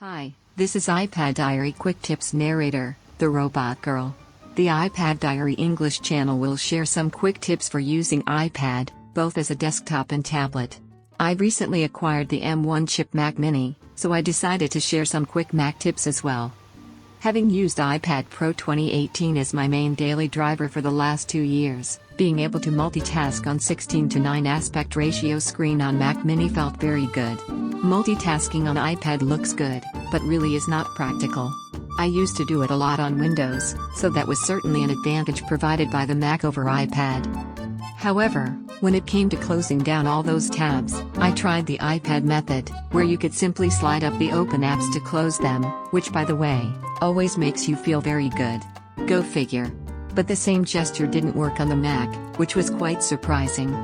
Hi, this is iPad Diary Quick Tips narrator, the Robot Girl. The iPad Diary English channel will share some quick tips for using iPad, both as a desktop and tablet. I recently acquired the M1 chip Mac Mini, so I decided to share some quick Mac tips as well. Having used iPad Pro 2018 as my main daily driver for the last 2 years, being able to multitask on 16:9 aspect ratio screen on Mac Mini felt very good. Multitasking on iPad looks good, but really is not practical. I used to do it a lot on Windows, so that was certainly an advantage provided by the Mac over iPad. However, when it came to closing down all those tabs, I tried the iPad method, where you could simply slide up the open apps to close them, which by the way, always makes you feel very good. Go figure. But the same gesture didn't work on the Mac, which was quite surprising.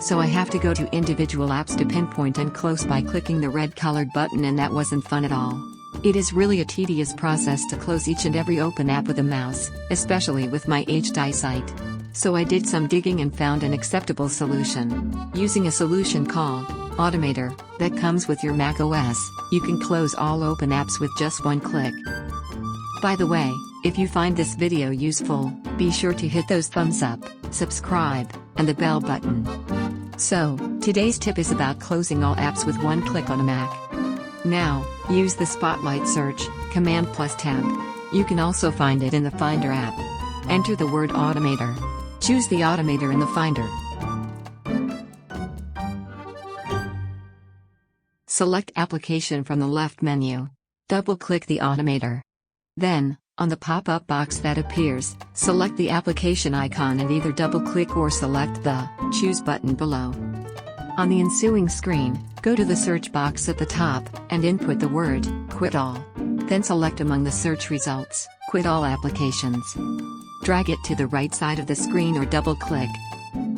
So I have to go to individual apps to pinpoint and close by clicking the red colored button, and that wasn't fun at all. It is really a tedious process to close each and every open app with a mouse, especially with my aged eyesight. So I did some digging and found an acceptable solution. Using a solution called Automator, that comes with your Mac OS, you can close all open apps with just one click. By the way, if you find this video useful, be sure to hit those thumbs up, subscribe, and the bell button. So, today's tip is about closing all apps with one click on a Mac. Now, use the Spotlight search, Command plus Tab. You can also find it in the Finder app. Enter the word Automator. Choose the Automator in the Finder. Select Application from the left menu. Double-click the Automator. Then, on the pop-up box that appears, select the application icon and either double-click or select the Choose button below. On the ensuing screen, go to the search box at the top, and input the word Quit All. Then select among the search results, Quit All Applications. Drag it to the right side of the screen or double-click.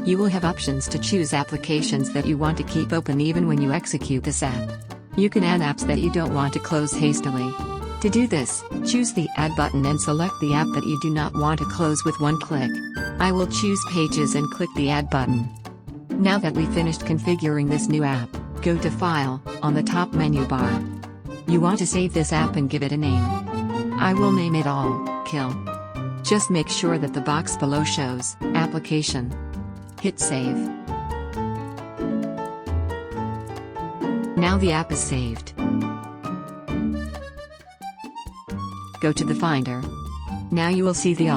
You will have options to choose applications that you want to keep open even when you execute this app. You can add apps that you don't want to close hastily. To do this, choose the Add button and select the app that you do not want to close with one click. I will choose Pages and click the Add button. Now that we've finished configuring this new app, go to File, on the top menu bar. You want to save this app and give it a name. I will name it Kill. Just make sure that the box below shows Application. Hit Save. Now the app is saved. Go to the Finder. Now you will see the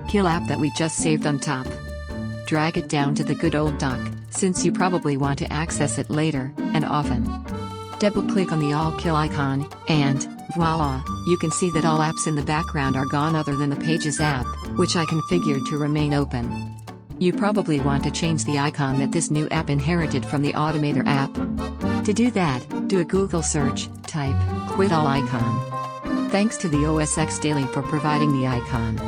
Kill app that we just saved on top. Drag it down to the good old dock, since you probably want to access it later, and often. Double-click on the Kill icon, and, voila, you can see that all apps in the background are gone other than the Pages app, which I configured to remain open. You probably want to change the icon that this new app inherited from the Automator app. To do that, do a Google search, type, Quit All icon. Thanks to the OS X Daily for providing the icon.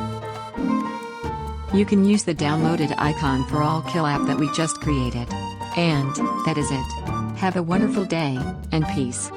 You can use the downloaded icon for Kill app that we just created. And, that is it. Have a wonderful day, and peace.